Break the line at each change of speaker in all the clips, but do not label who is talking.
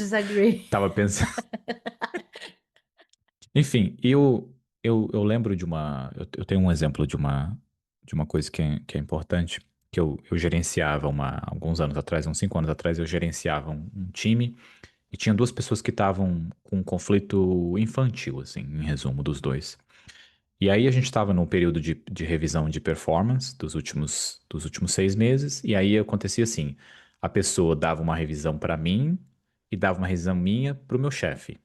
disagree.
Tava pensando. Enfim, eu lembro de uma. Eu tenho um exemplo de uma coisa que é importante, que eu gerenciava alguns anos atrás, uns 5 anos atrás, eu gerenciava um time e tinha duas pessoas que estavam com um conflito infantil, assim, em resumo, dos dois. E aí a gente estava num período de revisão de performance dos últimos 6 meses, e aí acontecia assim: a pessoa dava uma revisão para mim e dava uma revisão minha para o meu chefe.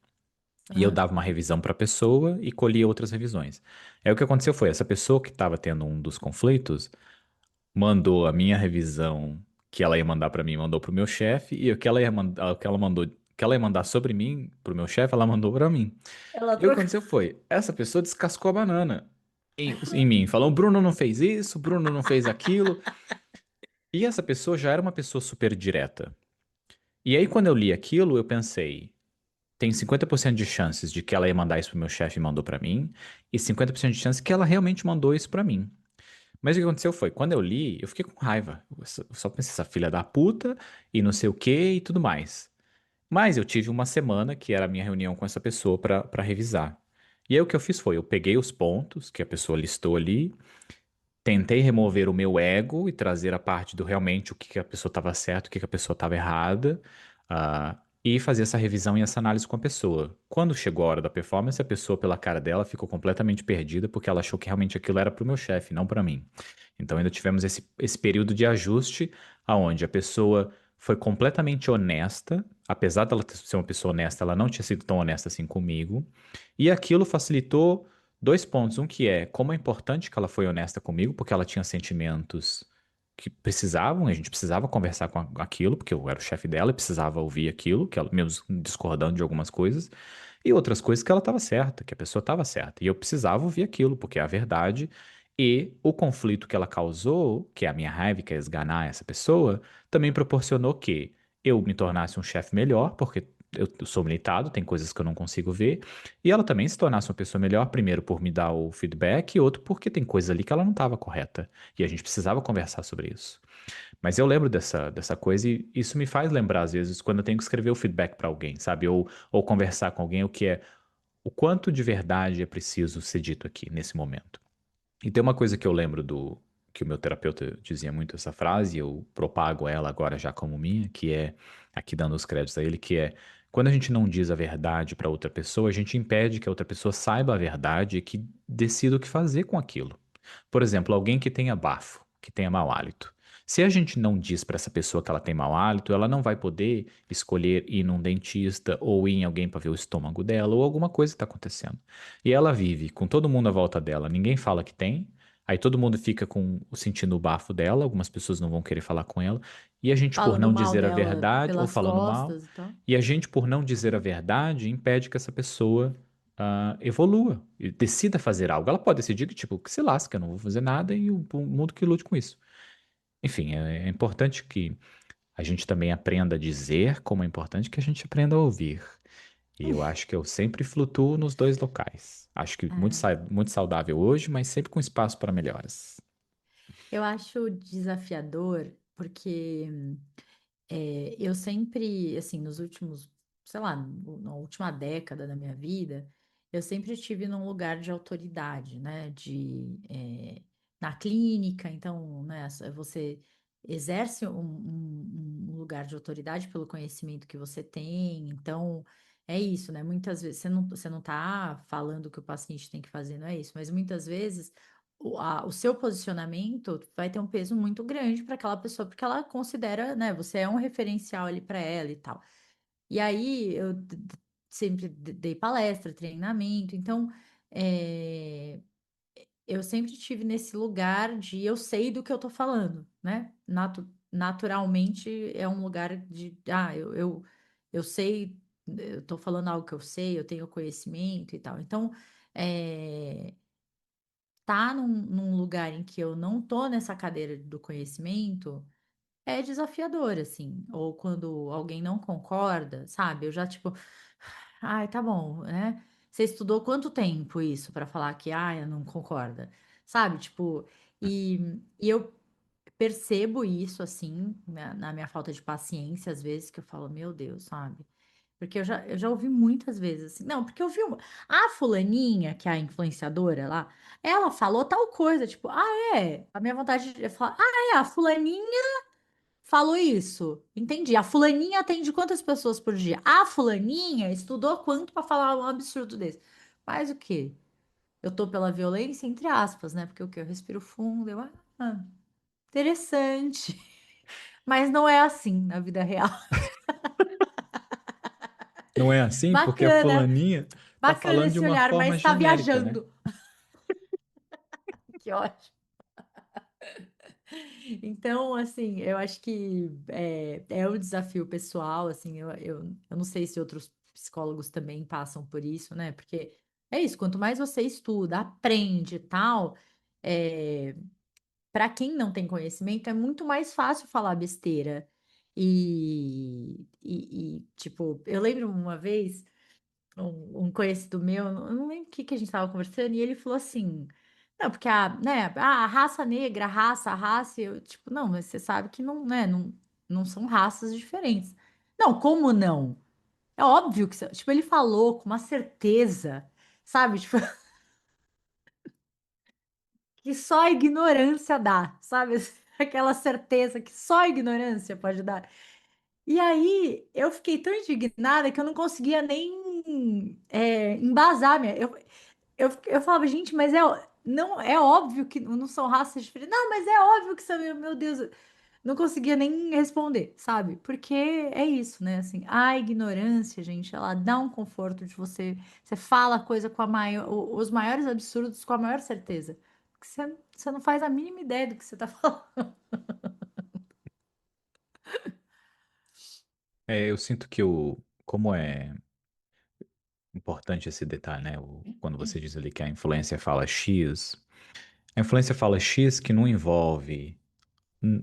E eu
Aham.
dava uma revisão para a pessoa e colhia outras revisões. Aí o que aconteceu foi, essa pessoa que estava tendo um dos conflitos mandou a minha revisão que ela ia mandar para mim, mandou para o meu chefe, e o que ela ia mandar, o que ela ia mandar sobre mim para o meu chefe, ela mandou para mim.
Ela
E o que
trocou.
aconteceu foi, essa pessoa descascou a banana em mim, falou, Bruno não fez isso, Bruno não fez aquilo. E essa pessoa já era uma pessoa super direta. E aí quando eu li aquilo, eu pensei, tem 50% de chances de que ela ia mandar isso pro meu chefe e mandou pra mim, e 50% de chances que ela realmente mandou isso pra mim. Mas o que aconteceu foi, quando eu li, eu fiquei com raiva. Eu só pensei, essa filha da puta, e não sei o que e tudo mais. Mas eu tive uma semana que era a minha reunião com essa pessoa para revisar. E aí o que eu fiz foi, eu peguei os pontos que a pessoa listou ali, tentei remover o meu ego e trazer a parte do realmente o que que a pessoa estava certa, o que que a pessoa estava errada, e fazer essa revisão e essa análise com a pessoa. Quando chegou a hora da performance, a pessoa, pela cara dela, ficou completamente perdida porque ela achou que realmente aquilo era para o meu chefe, não para mim. Então ainda tivemos esse período de ajuste aonde a pessoa foi completamente honesta, apesar dela ser uma pessoa honesta, ela não tinha sido tão honesta assim comigo, e aquilo facilitou dois pontos. Um que é como é importante que ela foi honesta comigo, porque ela tinha sentimentos que precisavam, a gente precisava conversar com aquilo, porque eu era o chefe dela e precisava ouvir aquilo, que ela mesmo discordando de algumas coisas, e outras coisas que ela estava certa, que a pessoa estava certa. E eu precisava ouvir aquilo, porque é a verdade. E o conflito que ela causou, que é a minha raiva, que é esganar essa pessoa, também proporcionou que eu me tornasse um chefe melhor, porque eu sou limitado, tem coisas que eu não consigo ver, e ela também se tornasse uma pessoa melhor, primeiro por me dar o feedback, e outro porque tem coisa ali que ela não estava correta. E a gente precisava conversar sobre isso. Mas eu lembro dessa coisa e isso me faz lembrar, às vezes, quando eu tenho que escrever o feedback para alguém, sabe? Ou conversar com alguém, o quanto de verdade é preciso ser dito aqui, nesse momento. E tem uma coisa que eu lembro que o meu terapeuta dizia muito essa frase, e eu propago ela agora já como minha, que é, aqui dando os créditos a ele, que é, quando a gente não diz a verdade para outra pessoa, a gente impede que a outra pessoa saiba a verdade e que decida o que fazer com aquilo. Por exemplo, alguém que tenha bafo, que tenha mau hálito. Se a gente não diz para essa pessoa que ela tem mau hálito, ela não vai poder escolher ir num dentista ou ir em alguém para ver o estômago dela ou alguma coisa está acontecendo. E ela vive com todo mundo à volta dela, ninguém fala que tem, aí todo mundo fica sentindo o bafo dela, algumas pessoas não vão querer falar com ela, e a gente, por
Falando
não
mal
dizer a
dela
verdade ou
pelas
falando mal,
costas e tal.
e a gente, por não dizer a verdade, impede que essa pessoa evolua e decida fazer algo. Ela pode decidir que, tipo, que se lasca, eu não vou fazer nada e o mundo que lute com isso. Enfim, é importante que a gente também aprenda a dizer, como é importante que a gente aprenda a ouvir. E eu acho que eu sempre flutuo nos dois locais. Acho que muito,
É.
muito saudável hoje, mas sempre com espaço para melhoras.
Eu acho desafiador porque eu sempre, assim, nos últimos, sei lá, na última década da minha vida, eu sempre estive num lugar de autoridade, né? Na clínica, então, né, você exerce um lugar de autoridade pelo conhecimento que você tem, então. É isso, né? Muitas vezes você não tá falando o que o paciente tem que fazer, não é isso, mas muitas vezes o seu posicionamento vai ter um peso muito grande para aquela pessoa, porque ela considera, né, você é um referencial ali para ela e tal. E aí eu sempre dei palestra, treinamento, então é, eu sempre tive nesse lugar de eu sei do que eu tô falando, né? Naturalmente é um lugar de, eu sei, eu tô falando algo que eu sei, eu tenho conhecimento e tal. Então, é, tá num lugar em que eu não tô nessa cadeira do conhecimento é desafiador, assim. Ou quando alguém não concorda, sabe? Eu já, tipo, ai, tá bom, né? Você estudou quanto tempo isso para falar que, ai, não concorda? Sabe? Tipo, e eu percebo isso, assim, na minha falta de paciência, às vezes, que eu falo, meu Deus, sabe? Porque eu já ouvi muitas vezes assim. Não, porque eu vi a fulaninha, que é a influenciadora lá, ela falou tal coisa, tipo, ah, é. A minha vontade de falar, ah, é, a fulaninha falou isso. Entendi. A fulaninha atende quantas pessoas por dia? A fulaninha estudou quanto para falar um absurdo desse? Mas o quê? Eu tô pela violência, entre aspas, né? Porque o quê? Eu respiro fundo, interessante. Mas não é assim na vida real.
Não é assim porque a
Bacana,
fulaninha tá
bacana
falando de
esse
uma
olhar,
forma
mas tá
genérica, né?
viajando. Que ótimo. Então, assim, eu acho que é um desafio pessoal, assim, eu não sei se outros psicólogos também passam por isso, né? Porque é isso, quanto mais você estuda, aprende e tal, para quem não tem conhecimento, é muito mais fácil falar besteira. Tipo, eu lembro uma vez, um conhecido meu, eu não lembro o que que a gente estava conversando, e ele falou assim. Não, porque a raça negra, a raça, eu, tipo, não, mas você sabe que não, né, não são raças diferentes. Não, como não? É óbvio que, tipo, ele falou com uma certeza, sabe? Tipo, que só a ignorância dá, sabe? Aquela certeza que só a ignorância pode dar. E aí eu fiquei tão indignada que eu não conseguia nem embasar eu falava, gente, mas não, é óbvio que não são raças diferentes. Não, mas é óbvio que são, meu Deus, eu não conseguia nem responder, sabe? Porque é isso, né? Assim, a ignorância, gente, ela dá um conforto de você fala a coisa com os maiores absurdos com a maior certeza. Porque você não faz a mínima ideia do que você tá falando.
É, eu sinto que como é importante esse detalhe, né? Quando você diz ali que a influência fala X, a influência fala X que não envolve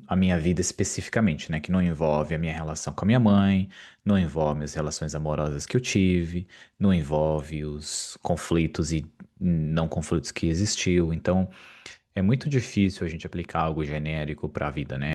a minha vida especificamente, né? Que não envolve a minha relação com a minha mãe, não envolve as relações amorosas que eu tive, não envolve os conflitos e não conflitos que existiu. Então, é muito difícil a gente aplicar algo genérico para a vida, né?